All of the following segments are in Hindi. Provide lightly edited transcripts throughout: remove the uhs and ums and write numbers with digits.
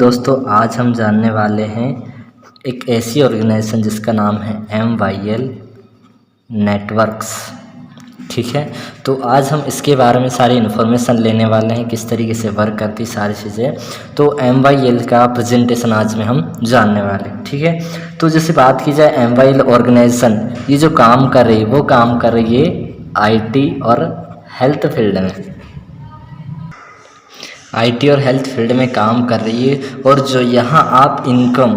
दोस्तों, आज हम जानने वाले हैं एक ऐसी ऑर्गेनाइजेशन जिसका नाम है MYL नेटवर्क्स। ठीक है, तो आज हम इसके बारे में सारी इन्फॉर्मेशन लेने वाले हैं, किस तरीके से वर्क करती सारी चीज़ें। तो MYL का प्रेजेंटेशन आज में हम जानने वाले हैं। ठीक है, तो जैसे बात की जाए MYL ऑर्गेनाइजेशन, ये जो काम कर रही है वो काम कर रही है IT और हेल्थ फील्ड में। IT और हेल्थ फील्ड में काम कर रही है। और जो यहाँ आप इनकम,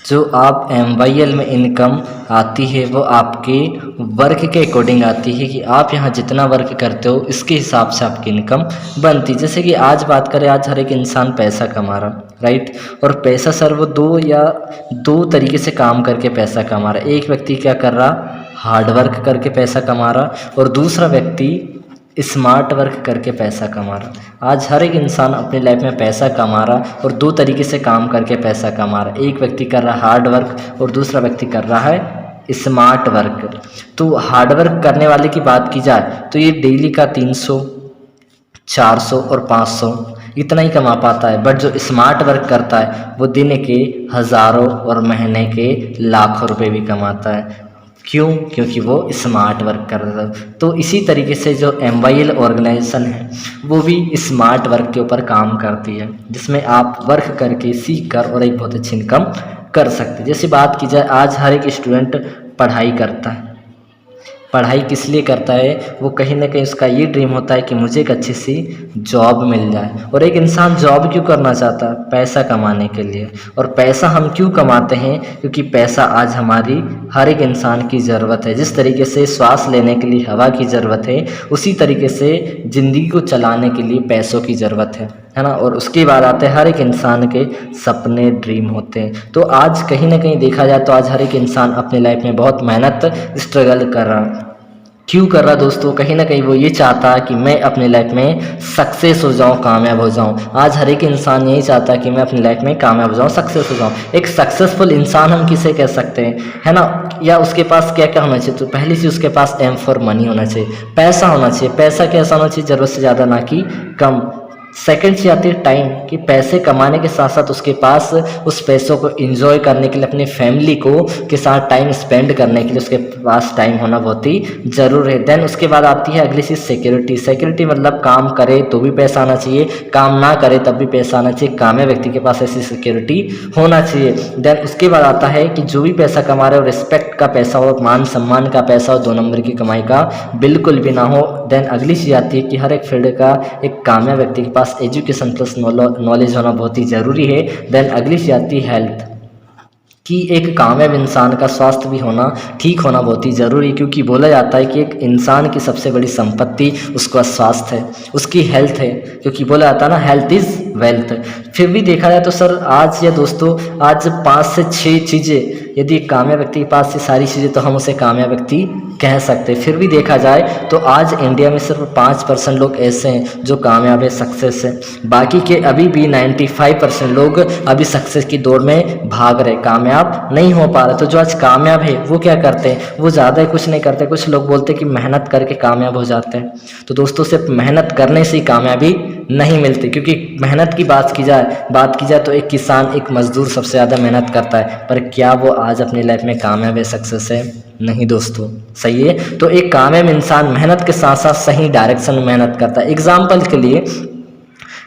जो आप MYL में इनकम आती है वो आपके वर्क के अकॉर्डिंग आती है कि आप यहाँ जितना वर्क करते हो इसके हिसाब से आपकी इनकम बनती है। जैसे कि आज बात करें, आज हर एक इंसान पैसा कमा रहा, राइट। और पैसा सर वो दो तरीके से काम करके पैसा कमा रहा है। एक व्यक्ति क्या कर रहा, हार्ड वर्क करके पैसा कमा रहा, और दूसरा व्यक्ति स्मार्ट वर्क करके पैसा कमा रहा। आज हर एक इंसान अपनी लाइफ में पैसा कमा रहा और दो तरीके से काम करके पैसा कमा रहा। एक व्यक्ति कर रहा है हार्ड वर्क और दूसरा व्यक्ति कर रहा है स्मार्ट वर्क। तो हार्ड वर्क करने वाले की बात की जाए तो ये डेली का 300, 400 और 500 इतना ही कमा पाता है। बट जो स्मार्ट वर्क करता है वो दिन के हज़ारों और महीने के लाखों रुपए भी कमाता है। क्यों? क्योंकि वो स्मार्ट वर्क कर रहा था। तो इसी तरीके से जो MYL ऑर्गेनाइजेशन है वो भी स्मार्ट वर्क के ऊपर काम करती है, जिसमें आप वर्क करके सीख कर और एक बहुत अच्छी इनकम कर सकते हैं। जैसे बात की जाए, आज हर एक स्टूडेंट पढ़ाई करता है। पढ़ाई किस लिए करता है? वो कहीं ना कहीं उसका ये ड्रीम होता है कि मुझे एक अच्छी सी जॉब मिल जाए। और एक इंसान जॉब क्यों करना चाहता है? पैसा कमाने के लिए। और पैसा हम क्यों कमाते हैं? क्योंकि पैसा आज हमारी हर एक इंसान की ज़रूरत है। जिस तरीके से श्वास लेने के लिए हवा की ज़रूरत है, उसी तरीके से ज़िंदगी को चलाने के लिए पैसों की ज़रूरत है ना। और उसके बाद आते हैं हर एक इंसान के सपने, ड्रीम होते हैं। तो आज कहीं ना कहीं देखा जाए तो आज हर एक इंसान अपनी लाइफ में बहुत मेहनत, स्ट्रगल कर रहा। क्यों कर रहा दोस्तों? कहीं ना कहीं वो ये चाहता है कि मैं अपनी लाइफ में सक्सेस हो जाऊं, कामयाब हो जाऊं। आज हर एक इंसान यही चाहता है कि मैं अपनी लाइफ में कामयाब हो जाऊं, सक्सेस हो जाऊं। एक सक्सेसफुल इंसान हम किसे कह सकते हैं, है ना? या उसके पास क्या क्या होना चाहिए? तो पहली चीज़ उसके पास एम फॉर मनी होना चाहिए, पैसा होना चाहिए। पैसा कैसा होना चाहिए? ज़रूरत से ज़्यादा, ना कि कम। सेकंड चीज आती है टाइम, कि पैसे कमाने के साथ साथ उसके पास उस पैसों को एंजॉय करने के लिए, अपनी फैमिली को के साथ टाइम स्पेंड करने के लिए उसके पास टाइम होना बहुत ही ज़रूर है। देन उसके बाद आती है अगली चीज़ सिक्योरिटी। सिक्योरिटी मतलब काम करे तो भी पैसा आना चाहिए, काम ना करे तब भी पैसा आना चाहिए। कामयाब व्यक्ति के पास ऐसी सिक्योरिटी होना चाहिए। देन उसके बाद आता है कि जो भी पैसा कमा रहे हो, रिस्पेक्ट का पैसा हो, मान सम्मान का पैसा हो, 2 नंबर की कमाई का बिल्कुल भी ना हो। देन अगली चीज़ आती है कि हर एक फील्ड का एक कामयाब व्यक्ति के पास एजुकेशन प्लस नॉलेज होना बहुत ही ज़रूरी है। देन अगली चीज़ आती है हेल्थ, कि एक कामयाब इंसान का स्वास्थ्य भी होना, ठीक होना बहुत ही ज़रूरी है। क्योंकि बोला जाता है कि एक इंसान की सबसे बड़ी संपत्ति उसका स्वास्थ्य है, उसकी हेल्थ है। क्योंकि बोला जाता है ना, हेल्थ इज़ वेल्थ। फिर भी देखा जाए तो सर आज या दोस्तों, आज 5 से 6 चीज़ें यदि कामयाब व्यक्ति के पास से सारी चीज़ें, तो हम उसे कामयाब व्यक्ति कह सकते हैं। फिर भी देखा जाए तो आज इंडिया में सिर्फ 5% लोग ऐसे हैं जो कामयाब है, सक्सेस है। बाकी के अभी भी 95% लोग अभी सक्सेस की दौड़ में भाग रहे, कामयाब नहीं हो पा रहे। तो जो आज कामयाब है वो क्या करते हैं? वो ज़्यादा कुछ नहीं करते। कुछ लोग बोलते हैं कि मेहनत करके कामयाब हो जाते हैं। तो दोस्तों, सिर्फ मेहनत करने से ही कामयाबी नहीं मिलती। क्योंकि मेहनत की बात की जाए तो एक किसान, एक मजदूर सबसे ज़्यादा मेहनत करता है, पर क्या वो आज अपनी लाइफ में कामयाब है, सक्सेस है? नहीं दोस्तों, सही है। तो एक कामयाब इंसान मेहनत के साथ साथ सही डायरेक्शन में मेहनत करता है। एग्जाम्पल के लिए,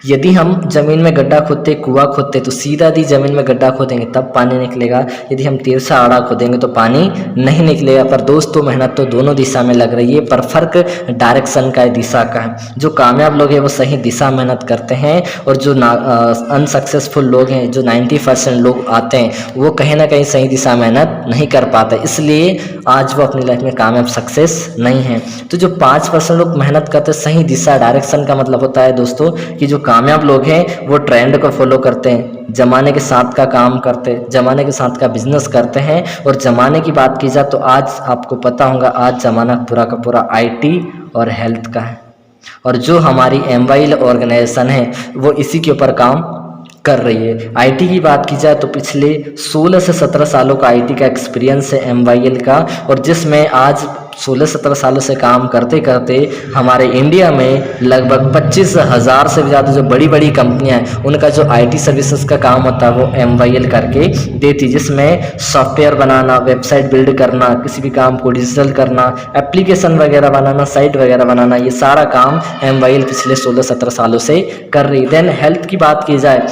यदि हम जमीन में गड्ढा खोदते, कुआं खोदते, तो सीधा दी जमीन में गड्ढा खोदेंगे तब पानी निकलेगा। यदि हम तिरछा आड़ा खोदेंगे तो पानी नहीं निकलेगा। पर दोस्तों, मेहनत तो दोनों दिशा में लग रही है, पर फर्क डायरेक्शन का है, दिशा का है। जो कामयाब लोग हैं वो सही दिशा मेहनत करते हैं, और जो अनसक्सेसफुल लोग हैं, जो 90% लोग आते हैं, वो कहीं ना कहीं सही दिशा मेहनत नहीं कर पाते, इसलिए आज वो अपनी लाइफ में कामयाब, सक्सेस नहीं है। तो जो 5% लोग मेहनत करते हैं, सही दिशा, डायरेक्शन का मतलब होता है दोस्तों कि जो कामयाब लोग हैं वो ट्रेंड को फॉलो करते हैं, जमाने के साथ का काम करते हैं, जमाने के साथ का बिजनेस करते हैं। और जमाने की बात की जाए तो आज आपको पता होगा, आज जमाना पूरा का पूरा IT और हेल्थ का है। और जो हमारी MYL ऑर्गेनाइजेशन है वो इसी के ऊपर काम कर रही है। IT की बात की जाए तो पिछले 16 से 17 सालों का IT का एक्सपीरियंस है MYL का, और जिसमें आज 16-17 सालों से काम करते करते हमारे इंडिया में लगभग 25,000 से भी ज़्यादा जो बड़ी बड़ी कंपनियां हैं उनका जो IT सर्विसेज का काम होता है वो MYL करके देती, जिसमें सॉफ्टवेयर बनाना, वेबसाइट बिल्ड करना, किसी भी काम को डिजिटल करना, एप्लीकेशन वगैरह बनाना, साइट वगैरह बनाना, ये सारा काम MYL पिछले 16-17 सालों से कर रही। देन हेल्थ की बात की जाए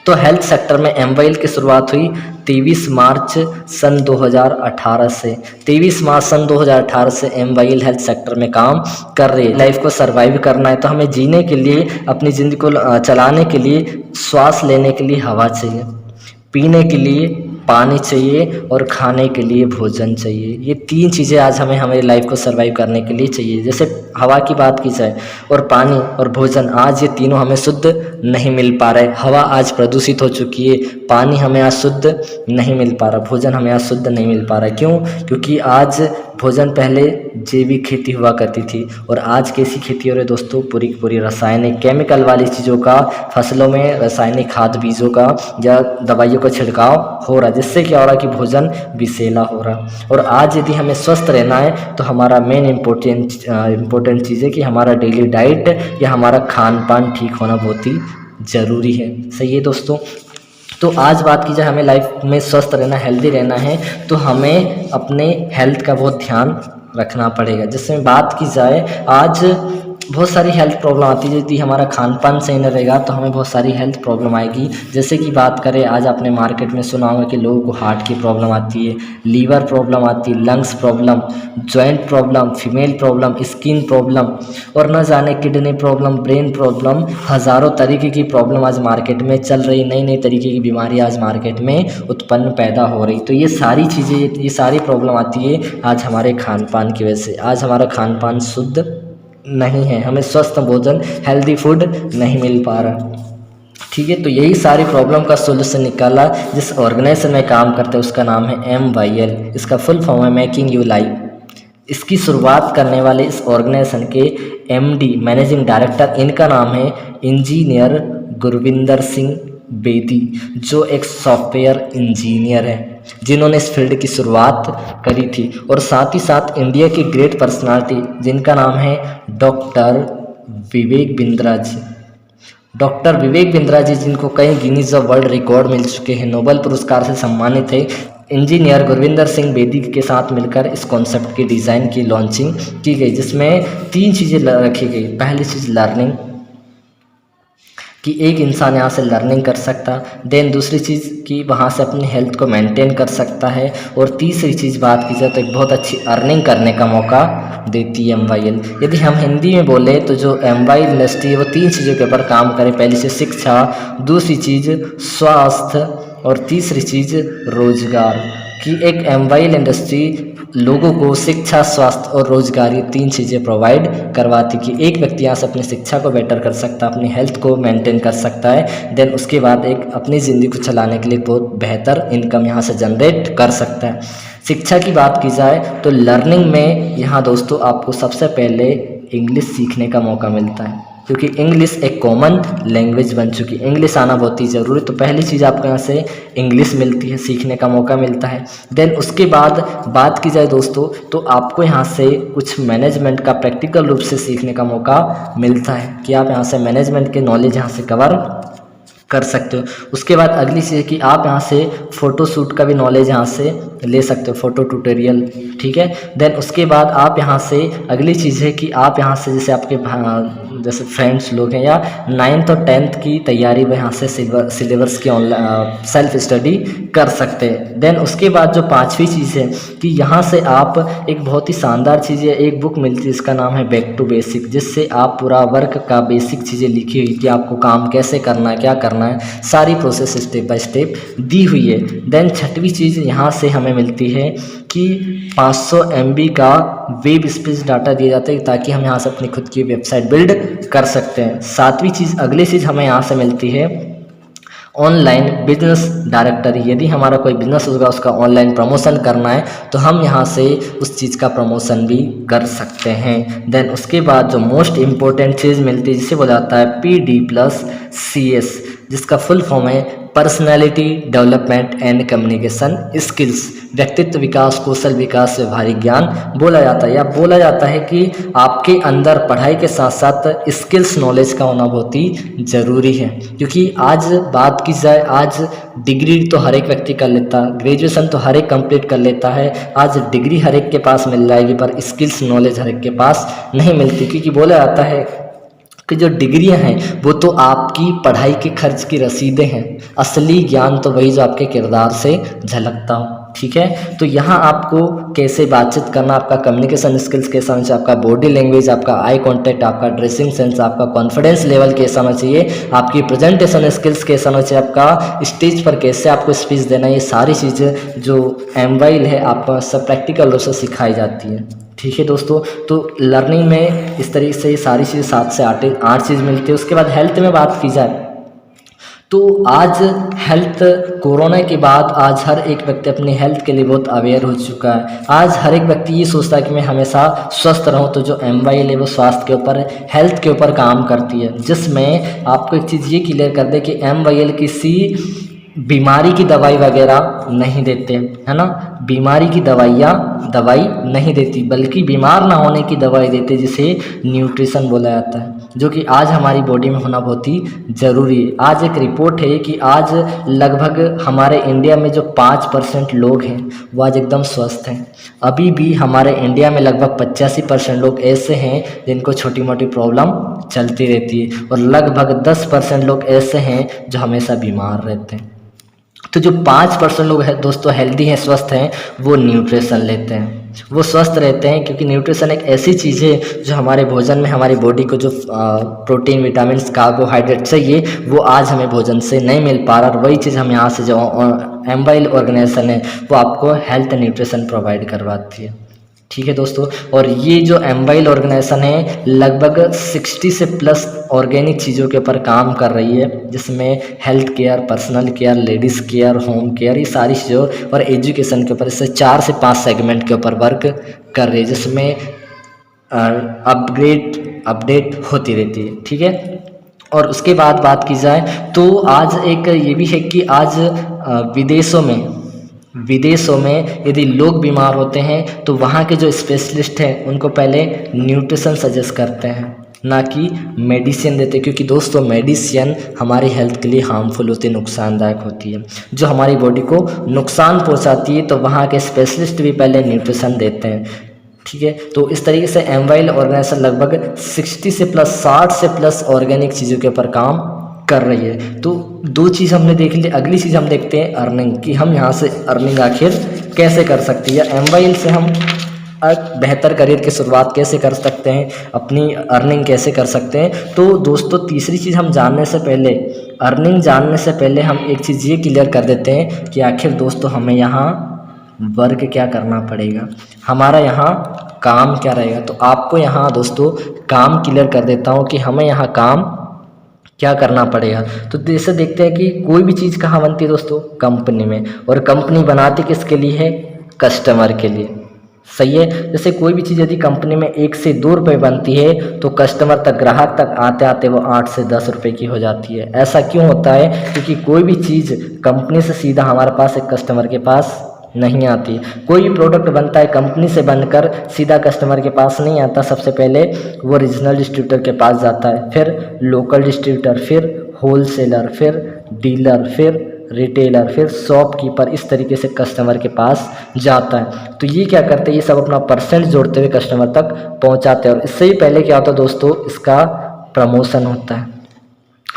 तो हेल्थ सेक्टर में MYL की शुरुआत हुई 23 मार्च सन 2018 से। 23 मार्च सन 2018 से MYL हेल्थ सेक्टर में काम कर रही है। लाइफ को सरवाइव करना है तो हमें जीने के लिए, अपनी ज़िंदगी को चलाने के लिए श्वास लेने के लिए हवा चाहिए, पीने के लिए पानी चाहिए और खाने के लिए भोजन चाहिए। ये 3 चीज़ें आज हमें हमारी लाइफ को सरवाइव करने के लिए चाहिए। जैसे हवा की बात की जाए और पानी और भोजन, आज ये तीनों हमें शुद्ध नहीं मिल पा रहे। हवा आज प्रदूषित हो चुकी है, पानी हमें आज शुद्ध नहीं मिल पा रहा, भोजन हमें आज शुद्ध नहीं मिल पा रहा। क्यों? क्योंकि आज भोजन पहले जैविक खेती हुआ करती थी और आज कैसी खेती हो रही है दोस्तों? पूरी की पूरी रासायनिक, केमिकल वाली चीज़ों का, फसलों में रासायनिक खाद बीजों का या दवाइयों का छिड़काव हो रहा है, जिससे क्या हो रहा है कि भोजन विषैला हो रहा है। और आज यदि हमें स्वस्थ रहना है तो हमारा मेन इम्पोर्टेंट चीज़ है कि हमारा डेली डाइट या हमारा खान पान ठीक होना बहुत ही ज़रूरी है। सही है दोस्तों? तो आज बात की जाए, हमें लाइफ में स्वस्थ रहना, हेल्दी रहना है तो हमें अपने हेल्थ का बहुत ध्यान रखना पड़ेगा। जिसमें बात की जाए, आज बहुत सारी हेल्थ प्रॉब्लम आती है। यदि हमारा खान पान सही न रहेगा तो हमें बहुत सारी हेल्थ प्रॉब्लम आएगी। जैसे कि बात करें, आज आपने मार्केट में सुना होगा कि लोगों को हार्ट की प्रॉब्लम आती है, लीवर प्रॉब्लम आती है, lungs problem, joint problem, female problem, skin problem और न जाने किडनी प्रॉब्लम, ब्रेन प्रॉब्लम, हज़ारों तरीके की प्रॉब्लम आज मार्केट में चल रही। नई नई तरीके की बीमारी आज मार्केट में उत्पन्न पैदा हो रही। तो ये सारी चीज़ें, ये सारी प्रॉब्लम आती है आज हमारे खान पान की वजह से। आज हमारा खान पान शुद्ध नहीं है, हमें स्वस्थ भोजन, हेल्दी फूड नहीं मिल पा रहा। ठीक है, तो यही सारी प्रॉब्लम का सोल्यूशन निकाला जिस ऑर्गेनाइजेशन में काम करते हैं, उसका नाम है MYL। इसका फुल फॉर्म है मेकिंग यू लाइव। इसकी शुरुआत करने वाले इस ऑर्गेनाइजेशन के MD, मैनेजिंग डायरेक्टर, इनका नाम है इंजीनियर गुरविंदर सिंह बेदी, जो एक सॉफ्टवेयर इंजीनियर है जिन्होंने इस फील्ड की शुरुआत करी थी। और साथ ही साथ इंडिया की ग्रेट पर्सनालिटी जिनका नाम है डॉक्टर विवेक बिंद्रा जी। डॉक्टर विवेक बिंद्रा जी, जिनको कई गिनीज ऑफ वर्ल्ड रिकॉर्ड मिल चुके हैं, नोबेल पुरस्कार से सम्मानित है। इंजीनियर गुरविंदर सिंह बेदी के साथ मिलकर इस कॉन्सेप्ट की डिज़ाइन की लॉन्चिंग की गई, जिसमें 3 चीज़ें रखी गई। पहली चीज़ लर्निंग, कि एक इंसान यहाँ से लर्निंग कर सकता। देन दूसरी चीज़ कि वहाँ से अपनी हेल्थ को मेंटेन कर सकता है। और तीसरी चीज़ बात की जाए तो एक बहुत अच्छी अर्निंग करने का मौका देती है MYL। यदि हम हिंदी में बोले तो जो MYL इंडस्ट्री है वो 3 चीज़ों के ऊपर काम करे। पहली चीज़ शिक्षा, दूसरी चीज़ स्वास्थ्य और तीसरी चीज़ रोजगार। कि एक MYL इंडस्ट्री लोगों को शिक्षा, स्वास्थ्य और रोजगार, ये 3 चीज़ें प्रोवाइड करवाती कि एक व्यक्ति यहाँ से अपनी शिक्षा को बेटर कर सकता है, अपनी हेल्थ को मेंटेन कर सकता है, देन उसके बाद एक अपनी ज़िंदगी को चलाने के लिए बहुत बेहतर इनकम यहाँ से जनरेट कर सकता है। शिक्षा की बात की जाए तो लर्निंग में यहाँ दोस्तों आपको सबसे पहले इंग्लिश सीखने का मौका मिलता है, क्योंकि इंग्लिश एक कॉमन लैंग्वेज बन चुकी है। इंग्लिश आना बहुत ही ज़रूरी, तो पहली चीज़ आपको यहाँ से इंग्लिश मिलती है, सीखने का मौका मिलता है। देन उसके बाद बात की जाए दोस्तों तो आपको यहाँ से कुछ मैनेजमेंट का प्रैक्टिकल रूप से सीखने का मौका मिलता है कि आप यहाँ से मैनेजमेंट के नॉलेज यहाँ से कवर कर सकते हो। उसके बाद अगली चीज़ है कि आप यहाँ से फ़ोटो शूट का भी नॉलेज यहाँ से ले सकते हो, फ़ोटो ट्यूटोरियल। ठीक है, देन उसके बाद आप यहाँ से अगली चीज़ है कि आप यहाँ से जैसे आपके जैसे फ्रेंड्स लोग हैं या 9th और 10th की तैयारी में यहाँ से सिलेबस की ऑनलाइन सेल्फ स्टडी कर सकते हैं। देन उसके बाद जो 5वीं चीज़ है कि यहाँ से आप एक बहुत ही शानदार चीज़ है, एक बुक मिलती है, इसका नाम है बैक टू बेसिक, जिससे आप पूरा वर्क का बेसिक चीज़ें लिखी हुई कि आपको काम कैसे करना है, क्या करना है, सारी प्रोसेस स्टेप बाय स्टेप दी हुई है। देन 6वीं चीज़ यहाँ से हमें मिलती है कि 500 MB का वेब स्पेस डाटा दिया जाता है ताकि हम यहाँ से अपनी खुद की वेबसाइट बिल्ड कर सकते हैं। 7वीं चीज़, अगली चीज़ हमें यहाँ से मिलती है ऑनलाइन बिजनेस डायरेक्टरी। यदि हमारा कोई बिजनेस होगा, उसका ऑनलाइन प्रमोशन करना है तो हम यहाँ से उस चीज़ का प्रमोशन भी कर सकते हैं। देन उसके बाद जो मोस्ट इम्पोर्टेंट चीज़ मिलती है जिसे बोला जाता है PD+CS, जिसका फुल फॉर्म है personality development and communication skills. व्यक्तित्व विकास, कौशल विकास, व्यवहारिक ज्ञान बोला जाता है। या बोला जाता है कि आपके अंदर पढ़ाई के साथ साथ स्किल्स नॉलेज का होना बहुत ही ज़रूरी है। क्योंकि आज बात की जाए, आज डिग्री तो हर एक व्यक्ति कर लेता, ग्रेजुएशन तो हर एक कंप्लीट कर लेता है, आज डिग्री हर एक के पास मिल जाएगी, पर स्किल्स नॉलेज हर एक के पास नहीं मिलती। क्योंकि बोला जाता है कि जो डिग्रियां हैं वो तो आपकी पढ़ाई के खर्च की रसीदें हैं, असली ज्ञान तो वही जो आपके किरदार से झलकता हो। ठीक है, तो यहाँ आपको कैसे बातचीत करना, आपका कम्युनिकेशन स्किल्स कैसा होना चाहिए, आपका बॉडी लैंग्वेज, आपका आई कांटेक्ट, आपका ड्रेसिंग सेंस, आपका कॉन्फिडेंस लेवल कैसा होना चाहिए, आपकी प्रेजेंटेशन स्किल्स कैसा होना चाहिए, आपका स्टेज पर कैसे आपको स्पीच देना, ये सारी चीज़ें जो एमवाइल है आपको सब प्रैक्टिकल रूप से सिखाई जाती है। ठीक है दोस्तों, तो लर्निंग में इस तरीके से सारी चीज़ 7 से 8 चीज़ मिलती है। उसके बाद हेल्थ में बात की जाए तो आज हेल्थ, कोरोना के बाद आज हर एक व्यक्ति अपनी हेल्थ के लिए बहुत अवेयर हो चुका है। आज हर एक व्यक्ति ये सोचता है कि मैं हमेशा स्वस्थ रहूं, तो जो एमवाइल है वो स्वास्थ्य के ऊपर, हेल्थ के ऊपर काम करती है, जिसमें आपको एक चीज़ ये क्लियर कर दे कि एमवाइल किसी बीमारी की दवाई वगैरह नहीं देते, है ना, बीमारी की दवाई नहीं देती, बल्कि बीमार ना होने की दवाई देते, जिसे न्यूट्रिशन बोला जाता है, जो कि आज हमारी बॉडी में होना बहुत ही ज़रूरी है। आज एक रिपोर्ट है कि आज लगभग हमारे इंडिया में जो 5% लोग हैं वो आज एकदम स्वस्थ हैं। अभी भी हमारे इंडिया में लगभग 85% लोग ऐसे हैं जिनको छोटी मोटी प्रॉब्लम चलती रहती है, और लगभग 10% लोग ऐसे हैं जो हमेशा बीमार रहते हैं। तो जो 5% लोग हैं दोस्तों हेल्दी हैं, स्वस्थ हैं, वो न्यूट्रिशन लेते हैं, वो स्वस्थ रहते हैं। क्योंकि न्यूट्रिशन एक ऐसी चीज़ है जो हमारे भोजन में हमारी बॉडी को जो प्रोटीन, विटामिन, कार्बोहाइड्रेट चाहिए वो आज हमें भोजन से नहीं मिल पा रहा, और वही चीज़ हम यहाँ से जो एमवाइल ऑर्गेनाइजेशन है वो आपको हेल्थ न्यूट्रिशन प्रोवाइड करवाती है। ठीक है दोस्तों, और ये जो एमवाइल ऑर्गेनाइजेशन है लगभग 60 से प्लस ऑर्गेनिक चीज़ों के ऊपर काम कर रही है, जिसमें health care, personal care, ladies care, home care, ये सारी चीज़ों और एजुकेशन के ऊपर इससे 4 से 5 सेगमेंट के ऊपर वर्क कर रही है, जिसमें अपडेट होती रहती है। ठीक है, और उसके बाद बात की जाए तो आज एक ये भी है कि आज विदेशों में यदि लोग बीमार होते हैं तो वहाँ के जो स्पेशलिस्ट हैं उनको पहले न्यूट्रिशन सजेस्ट करते हैं, ना कि मेडिसिन देते। क्योंकि दोस्तों मेडिसिन हमारी हेल्थ के लिए हार्मफुल होती है, नुकसानदायक होती है, जो हमारी बॉडी को नुकसान पहुँचाती है। तो वहाँ के स्पेशलिस्ट भी पहले न्यूट्रिशन देते हैं। ठीक है, तो इस तरीके से एमवाइल ऑर्गेनाइजेशन लगभग 60 से प्लस 60 से प्लस ऑर्गेनिक चीज़ों के ऊपर काम कर रही है। तो 2 चीज़ हमने देख ली, अगली चीज़ हम देखते हैं अर्निंग, कि हम यहाँ से अर्निंग आखिर कैसे कर सकते हैं, या एमवाइल से हम बेहतर करियर की शुरुआत कैसे कर सकते हैं, अपनी अर्निंग कैसे कर सकते हैं। तो दोस्तों तीसरी चीज़ हम जानने से पहले, अर्निंग जानने से पहले हम एक चीज़ ये क्लियर कर देते हैं कि आखिर दोस्तों हमें यहाँ वर्क क्या करना पड़ेगा, हमारा यहाँ काम क्या रहेगा। तो आपको यहाँ दोस्तों काम क्लियर कर देता हूँ कि हमें यहाँ काम क्या करना पड़ेगा। तो जैसे देखते हैं कि कोई भी चीज़ कहाँ बनती है दोस्तों, कंपनी में, और कंपनी बनाती किसके लिए है, कस्टमर के लिए। सही है, जैसे कोई भी चीज़ यदि कंपनी में 1 से 2 रुपये बनती है तो कस्टमर तक, ग्राहक तक आते आते वो 8 से 10 रुपये की हो जाती है। ऐसा क्यों होता है, क्योंकि कोई भी चीज़ कंपनी से सीधा हमारे पास एक कस्टमर के पास नहीं आती। कोई भी प्रोडक्ट बनता है कंपनी से बनकर सीधा कस्टमर के पास नहीं आता, सबसे पहले वो रीजनल डिस्ट्रीब्यूटर के पास जाता है, फिर लोकल डिस्ट्रीब्यूटर, फिर होलसेलर, फिर डीलर, फिर रिटेलर, फिर शॉपकीपर, इस तरीके से कस्टमर के पास जाता है। तो ये क्या करते हैं, ये सब अपना परसेंट जोड़ते हुए कस्टमर तक पहुंचाते हैं। और इससे ही पहले क्या होता है दोस्तों, इसका प्रमोशन होता है।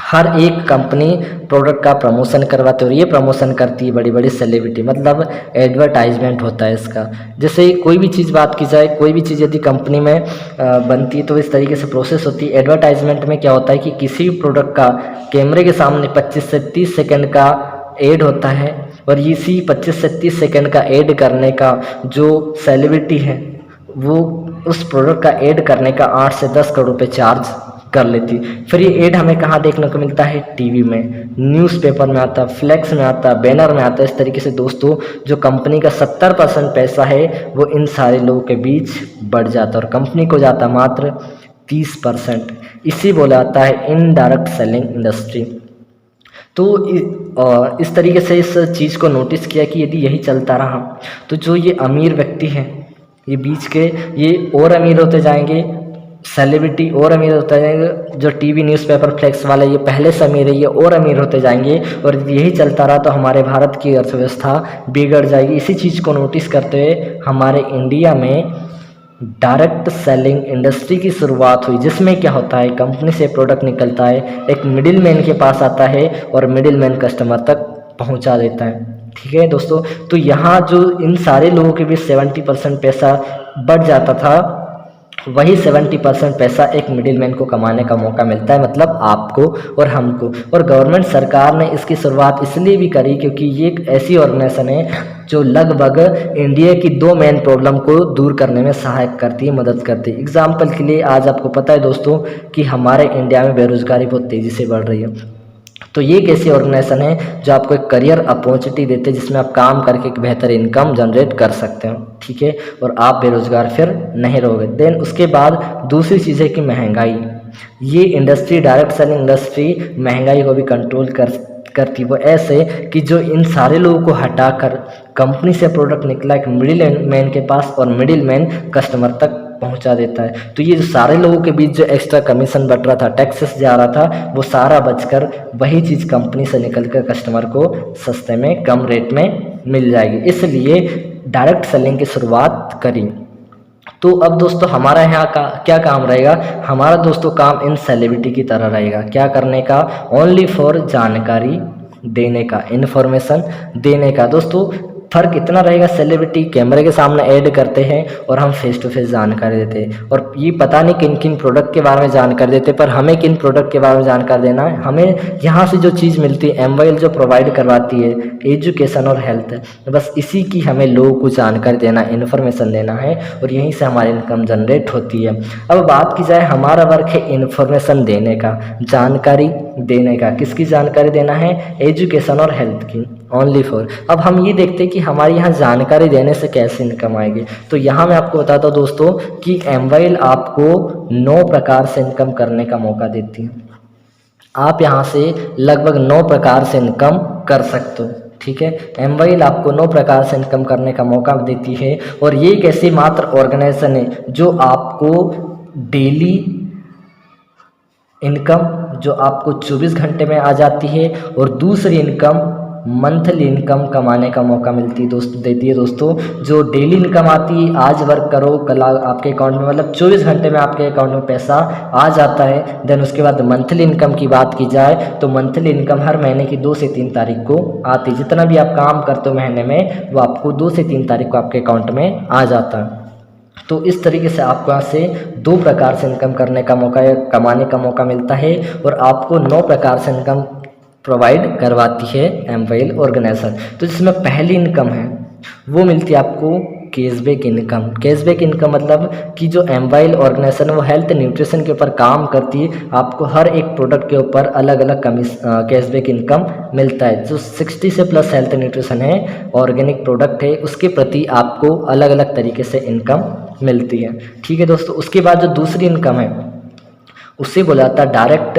हर एक कंपनी प्रोडक्ट का प्रमोशन करवाते हैं, और ये प्रमोशन करती है बड़ी बड़ी सेलिब्रिटी, मतलब एडवर्टाइजमेंट होता है इसका। जैसे कोई भी चीज़ बात की जाए, कोई भी चीज़ यदि कंपनी में बनती है तो इस तरीके से प्रोसेस होती है। एडवर्टाइजमेंट में क्या होता है कि किसी भी प्रोडक्ट का कैमरे के सामने 25 से 30 सेकेंड का ऐड होता है, और इसी 25 से 30 सेकेंड का ऐड करने का जो सेलिब्रिटी है वो उस प्रोडक्ट का ऐड करने का 8 से 10 करोड़ रुपये चार्ज कर लेती। फिर ये ऐड हमें कहाँ देखने को मिलता है, टीवी में, न्यूज़पेपर में आता, फ्लैक्स में आता, बैनर में आता। इस तरीके से दोस्तों जो कंपनी का 70% पैसा है वो इन सारे लोगों के बीच बढ़ जाता है, और कंपनी को जाता मात्र 30%। इसी बोला जाता है इनडायरेक्ट सेलिंग इंडस्ट्री। तो इस तरीके से इस चीज़ को नोटिस किया कि यदि यही चलता रहा तो जो ये अमीर व्यक्ति हैं, ये बीच के, ये और अमीर होते जाएंगे, सेलिब्रिटी और अमीर होते जाएंगे, जो टीवी न्यूज़पेपर फ्लेक्स वाले ये पहले से अमीर है ये और अमीर होते जाएंगे, और यही चलता रहा तो हमारे भारत की अर्थव्यवस्था बिगड़ जाएगी। इसी चीज़ को नोटिस करते हुए हमारे इंडिया में डायरेक्ट सेलिंग इंडस्ट्री की शुरुआत हुई, जिसमें क्या होता है, कंपनी से प्रोडक्ट निकलता है, एक मिडिल मैन के पास आता है और मिडिल मैन कस्टमर तक पहुंचा देता है। ठीक है दोस्तों, तो यहाँ जो इन सारे लोगों के बीच 70% पैसा बढ़ जाता था, वही 70% पैसा एक मिडिल मैन को कमाने का मौका मिलता है, मतलब आपको और हमको। और गवर्नमेंट सरकार ने इसकी शुरुआत इसलिए भी करी क्योंकि ये एक ऐसी ऑर्गेनाइजेशन है जो लगभग इंडिया की 2 मेन प्रॉब्लम को दूर करने में सहायक करती है, मदद करती है। एग्जाम्पल के लिए आज आपको पता है दोस्तों कि हमारे इंडिया में बेरोजगारी बहुत तेज़ी से बढ़ रही है। तो ये एक ऐसी ऑर्गेनाइजेशन है जो आपको एक करियर अपॉर्चुनिटी देते हैं जिसमें आप काम करके एक बेहतर इनकम जनरेट कर सकते हो। ठीक है, और आप बेरोजगार फिर नहीं रहोगे। देन उसके बाद दूसरी चीज़ है कि महंगाई। ये इंडस्ट्री, डायरेक्ट सेलिंग इंडस्ट्री महंगाई को भी कंट्रोल करती। वो ऐसे कि जो इन सारे लोगों को हटाकर कंपनी से प्रोडक्ट निकला एक मिडिल मैन के पास और मिडिल मैन कस्टमर तक पहुंचा देता है। तो ये जो सारे लोगों के बीच जो एक्स्ट्रा कमीशन बट रहा था, टैक्सेस जा रहा था, वो सारा बचकर वही चीज़ कंपनी से निकलकर कस्टमर को सस्ते में, कम रेट में मिल जाएगी। इसलिए डायरेक्ट सेलिंग की शुरुआत करी। तो अब दोस्तों हमारा यहाँ का क्या काम रहेगा, हमारा दोस्तों काम इन सेलिब्रिटी की तरह रहेगा। क्या करने का, ओनली फॉर जानकारी देने का, इन्फॉर्मेशन देने का। दोस्तों फ़र्क इतना रहेगा, सेलिब्रिटी कैमरे के सामने ऐड करते हैं और हम फेस टू फेस जानकारी देते हैं, और ये पता नहीं किन किन प्रोडक्ट के बारे में जानकारी देते हैं, पर हमें किन प्रोडक्ट के बारे में जानकारी देना है, हमें यहाँ से जो चीज़ मिलती है MYL जो प्रोवाइड करवाती है एजुकेशन और हेल्थ, बस इसी की हमें लोगों को जानकारी देना, इन्फॉर्मेशन देना है, और यहीं से हमारी इनकम जनरेट होती है। अब बात की जाए, हमारा वर्क है इन्फॉर्मेशन देने का, जानकारी देने का। किसकी जानकारी देना है, एजुकेशन और हेल्थ की, ओनली फॉर। अब हम ये देखते हैं कि हमारे यहाँ जानकारी देने से कैसे इनकम आएगी। तो यहाँ मैं आपको बताता हूँ दोस्तों कि MYL आपको 9 प्रकार से इनकम करने का मौका देती है। आप यहाँ से लगभग 9 प्रकार से इनकम कर सकते हो। ठीक है, MYL आपको 9 प्रकार से इनकम करने का मौका देती है, और ये एक ऐसी मात्र ऑर्गेनाइजेशन है जो आपको डेली इनकम जो आपको 24 घंटे में आ जाती है, और दूसरी इनकम मंथली इनकम कमाने का मौका मिलती है देती है दोस्तों। जो डेली इनकम आती है, आज वर्क करो कल आपके अकाउंट में, मतलब 24 घंटे में आपके अकाउंट में पैसा आ जाता है। देन उसके बाद मंथली इनकम की बात की जाए तो मंथली इनकम हर महीने की 2 से 3 तारीख को आती है। जितना भी आप काम करते हो महीने में, वो आपको 2 से 3 तारीख को आपके अकाउंट में आ जाता है। तो इस तरीके से आपको यहाँ से 2 प्रकार से इनकम करने का मौका, कमाने का मौका मिलता है, और आपको 9 प्रकार से इनकम प्रोवाइड करवाती है MYL ऑर्गेनाइजेशन। तो जिसमें पहली इनकम है वो मिलती है आपको कैशबैक इनकम। कैशबैक इनकम मतलब कि जो MYL ऑर्गेनाइजेशन है वो हेल्थ न्यूट्रिशन के ऊपर काम करती है, आपको हर एक प्रोडक्ट के ऊपर अलग अलग कैशबैक इनकम मिलता है। जो 60 से प्लस हेल्थ न्यूट्रिशन है, ऑर्गेनिक प्रोडक्ट है, उसके प्रति आपको अलग अलग तरीके से इनकम मिलती है। ठीक है दोस्तों, उसके बाद जो दूसरी इनकम है उसे बोला जाता है direct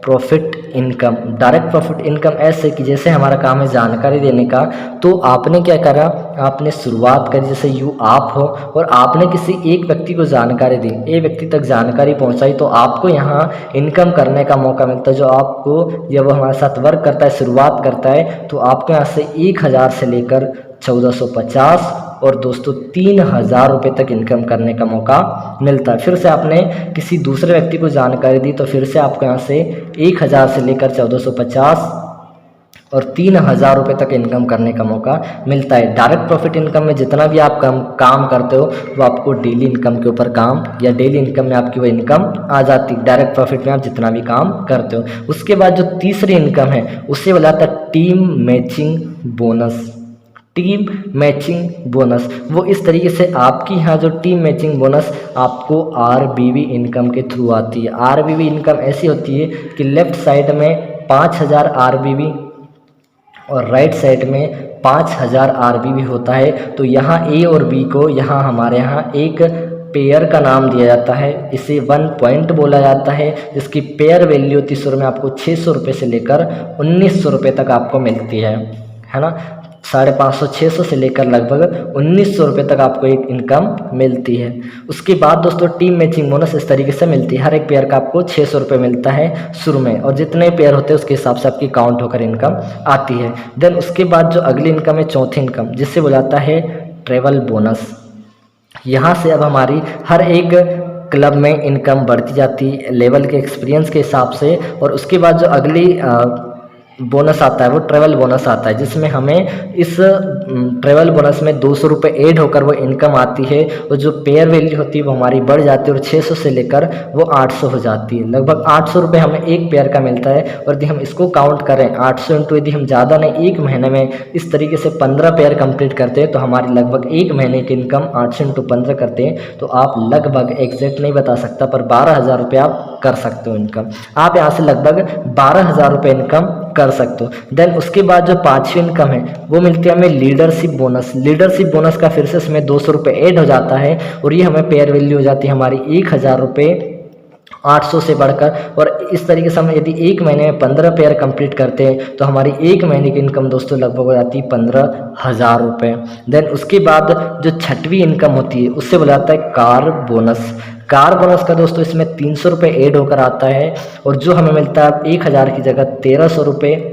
profit income. Direct profit income ऐसे कि जैसे हमारा काम है जानकारी देने का, तो आपने क्या करा, आपने शुरुआत करी, जैसे आप हो और आपने किसी एक व्यक्ति को जानकारी दी, एक व्यक्ति तक जानकारी पहुंचाई, तो आपको यहाँ इनकम करने का मौका मिलता है। जो आपको, जब वो हमारे साथ वर्क करता है, शुरुआत करता है, तो आपको यहाँ से 1000 से लेकर 1450 और दोस्तों 3000 रुपये तक इनकम करने का मौका मिलता है। फिर से आपने किसी दूसरे व्यक्ति को जानकारी दी, तो फिर से आपको यहाँ से 1000 से लेकर 1450 और 3000 रुपये तक इनकम करने का मौका मिलता है। डायरेक्ट प्रॉफिट इनकम में जितना भी आप काम करते हो वो आपको डेली इनकम के ऊपर काम, या डेली इनकम में आपकी वो इनकम आ जाती है, डायरेक्ट प्रॉफिट में आप जितना भी काम करते हो। उसके बाद जो तीसरी इनकम है उसे बोला जाता है team matching bonus. Team matching bonus वो इस तरीके से आपकी यहाँ जो टीम मैचिंग बोनस आपको RBB इनकम के थ्रू आती है। RBB इनकम ऐसी होती है कि लेफ्ट साइड में 5000 RBB और राइट साइड में 5000 RBB होता है। तो यहाँ A और B को, यहाँ हमारे यहाँ एक पेयर का नाम दिया जाता है, इसे 1 पॉइंट बोला जाता है, जिसकी पेयर वैल्यू होती है शुरू में आपको 600 रुपये से लेकर 1900 रुपये तक आपको मिलती है ना। 550 600 से लेकर लगभग 1900 रुपये तक आपको एक इनकम मिलती है। उसके बाद दोस्तों टीम मैचिंग बोनस इस तरीके से मिलती है, हर एक पेयर का आपको 600 रुपये मिलता है शुरू में, और जितने पेयर होते हैं उसके हिसाब से आपकी काउंट होकर इनकम आती है। देन उसके बाद जो अगली इनकम है चौथी इनकम, जिससे बुलाता है ट्रैवल बोनस। यहाँ से अब हमारी हर एक क्लब में इनकम बढ़ती जाती है लेवल के एक्सपीरियंस के हिसाब से। और उसके बाद जो अगली बोनस आता है वो ट्रैवल बोनस आता है, जिसमें हमें इस ट्रैवल बोनस में 200 रुपये ऐड होकर वो इनकम आती है, और जो पेयर वैल्यू होती है वो हमारी बढ़ जाती है और 600 से लेकर वो 800 हो जाती है। लगभग 800 रुपये हमें एक पेयर का मिलता है। और यदि हम इसको काउंट करें 800 इंटू, यदि हम ज़्यादा नहीं एक महीने में इस तरीके से 15 पेयर कंप्लीट करते हैं तो हमारी लगभग एक महीने की इनकम 800 इंटू 15 करते हैं तो आप लगभग एग्जैक्ट नहीं बता सकता पर 12,000 रुपये आप कर सकते हो इनकम। आप यहाँ से लगभग 12,000 रुपये इनकम कर सकते हो। देन उसके बाद जो पांचवी इनकम है वो मिलती है हमें लीडरशिप बोनस। लीडरशिप बोनस का फिर से इसमें 200 रुपये ऐड हो जाता है, और ये हमें पेयर वैल्यू हो जाती है हमारी 1,000 रुपये 800 से बढ़कर। और इस तरीके से हम यदि एक महीने में 15 पेयर कंप्लीट करते हैं तो हमारी एक महीने की इनकम दोस्तों लगभग हो जाती है 15,000 रुपये। देन उसके बाद जो छठवीं इनकम होती है उससे बुलाता है कार बोनस। कार बोनस का दोस्तों इसमें 300 रुपये ऐड होकर आता है, और जो हमें मिलता है 1,000 की जगह 1,300 रुपये।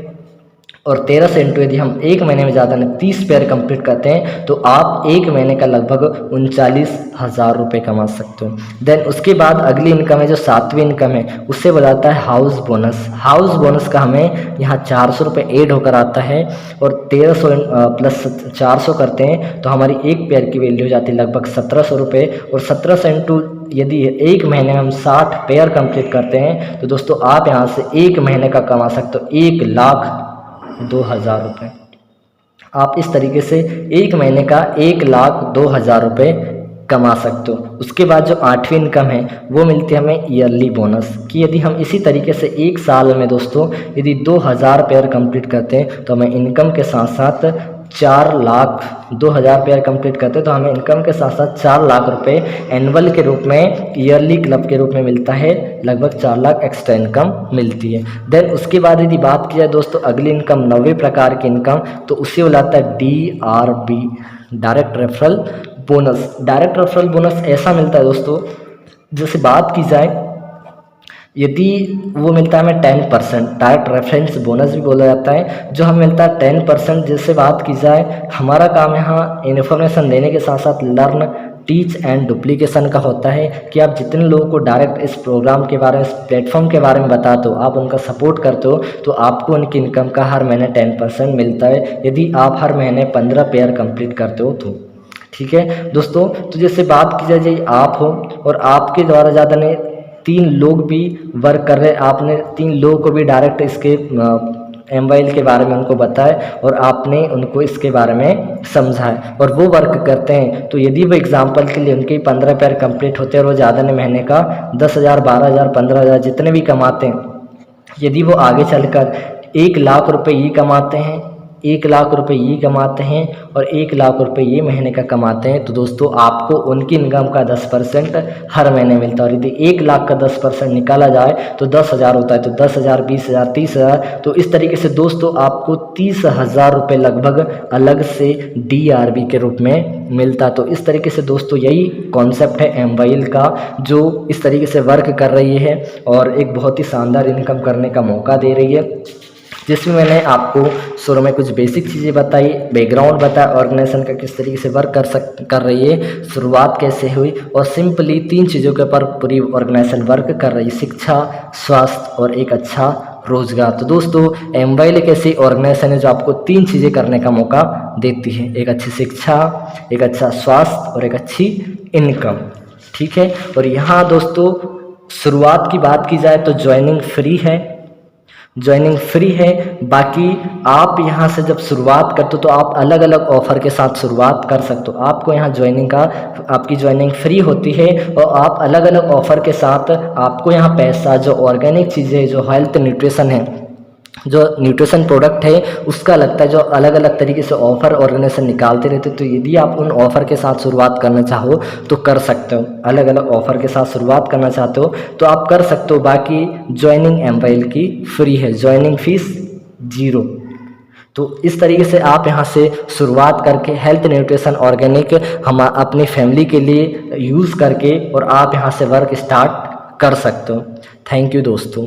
और 13 से इंटू यदि हम एक महीने में ज़्यादा नहीं 30 पेयर कंप्लीट करते हैं तो आप एक महीने का लगभग 39,000 रुपये कमा सकते हो। देन उसके बाद अगली इनकम है जो सातवीं इनकम है, उससे बताता है हाउस बोनस। हाउस बोनस का हमें यहाँ 400 रुपये ऐड होकर आता है, और 1300 प्लस 400 करते हैं तो हमारी एक पेयर की वैल्यू हो जाती है लगभग 1,700 रुपये। और 1700 इंटू यदि एक महीने में हम 60 पेयर कंप्लीट करते हैं तो दोस्तों आप यहाँ से एक महीने का कमा सकते हो 1,02,000 रुपये। आप इस तरीके से एक महीने का 1,02,000 रुपये कमा सकते हो। उसके बाद जो आठवीं इनकम है वो मिलती है हमें ईयरली बोनस, कि यदि हम इसी तरीके से एक साल में दोस्तों यदि 2,000 पेयर कंप्लीट करते हैं तो हमें इनकम के साथ साथ 4,02,000 पेयर कंप्लीट करते हैं तो हमें इनकम के साथ साथ 4 लाख रुपए एनुअल के रूप में ईयरली क्लब के रूप में मिलता है, लगभग 4 लाख एक्स्ट्रा इनकम मिलती है। देन उसके बाद यदि बात की जाए दोस्तों अगली इनकम 9वें प्रकार की इनकम, तो उसे बुलाता है DRB, direct referral bonus. Direct referral bonus ऐसा मिलता है दोस्तों, जैसे बात की जाए यदि वो मिलता है हमें 10%, डायरेक्ट रेफरेंस बोनस भी बोला जाता है, जो हमें मिलता है 10%। जैसे बात की जाए हमारा काम यहाँ इन्फॉर्मेशन देने के साथ साथ लर्न टीच एंड डुप्लीकेशन का होता है, कि आप जितने लोगों को डायरेक्ट इस प्रोग्राम के बारे में, इस प्लेटफॉर्म के बारे में बताते हो, आप उनका सपोर्ट करते हो, तो आपको उनकी इनकम का हर महीने 10% मिलता है, यदि आप हर महीने 15 पेयर कंप्लीट करते हो तो। ठीक है दोस्तों, तो जैसे बात की जाए आप हो और आपके द्वारा ज़्यादा नहीं 3 लोग भी वर्क कर रहे, आपने 3 लोगों को भी डायरेक्ट इसके MYL के बारे में उनको बताया और आपने उनको इसके बारे में समझाया और वो वर्क करते हैं, तो यदि वो एग्जांपल के लिए उनके 15 पेयर कंप्लीट होते हैं और वो ज़्यादा नहीं महीने का 10,000 12,000 15,000 जितने भी कमाते हैं, यदि वो आगे चलकर 1 लाख रुपए ये कमाते हैं, 1 लाख रुपए ये कमाते हैं और 1 लाख रुपए ये महीने का कमाते हैं, तो दोस्तों आपको उनकी इनकम का 10% हर महीने मिलता है। और यदि 1 लाख का 10% निकाला जाए तो 10,000 होता है, तो 10,000 20,000 30,000, तो इस तरीके से दोस्तों आपको 30,000 रुपये लगभग अलग से DRB के रूप में मिलता। तो इस तरीके से दोस्तों यही कॉन्सेप्ट है MYL का, जो इस तरीके से वर्क कर रही है और एक बहुत ही शानदार इनकम करने का मौका दे रही है, जिसमें मैंने आपको शुरू में कुछ बेसिक चीज़ें बताई, बैकग्राउंड बताया ऑर्गेनाइजेशन का किस तरीके से वर्क कर रही है, शुरुआत कैसे हुई, और सिंपली 3 चीज़ों के ऊपर पूरी ऑर्गेनाइजेशन वर्क कर रही है, शिक्षा, स्वास्थ्य और एक अच्छा रोजगार। तो दोस्तों MYL एक ऐसी ऑर्गेनाइजेशन है जो आपको 3 चीज़ें करने का मौका देती है, एक अच्छी शिक्षा, एक अच्छा स्वास्थ्य और एक अच्छी इनकम। ठीक है, और यहाँ दोस्तों शुरुआत की बात की जाए तो ज्वाइनिंग फ्री है, ज्वाइनिंग फ्री है। बाकी आप यहाँ से जब शुरुआत करते हो तो आप अलग अलग ऑफ़र के साथ शुरुआत कर सकते हो। आपको यहाँ ज्वाइनिंग का, आपकी ज्वाइनिंग फ्री होती है और आप अलग अलग ऑफ़र के साथ आपको यहाँ पैसा, जो ऑर्गेनिक चीज़ें, जो हेल्थ न्यूट्रिशन है, जो न्यूट्रिशन प्रोडक्ट है उसका लगता है, जो अलग अलग तरीके से ऑफ़र ऑर्गेनाइजेशन निकालते रहते, तो यदि आप उन ऑफ़र के साथ शुरुआत करना चाहो तो कर सकते हो। अलग अलग ऑफ़र के साथ शुरुआत करना चाहते हो तो आप कर सकते हो। बाकी ज्वाइनिंग एमवाइल की फ्री है, ज्वाइनिंग फीस 0। तो इस तरीके से आप यहाँ से शुरुआत करके हेल्थ न्यूट्रिशन ऑर्गेनिक हम अपनी फैमिली के लिए यूज़ करके और आप यहाँ से वर्क स्टार्ट कर सकते हो। थैंक यू दोस्तों।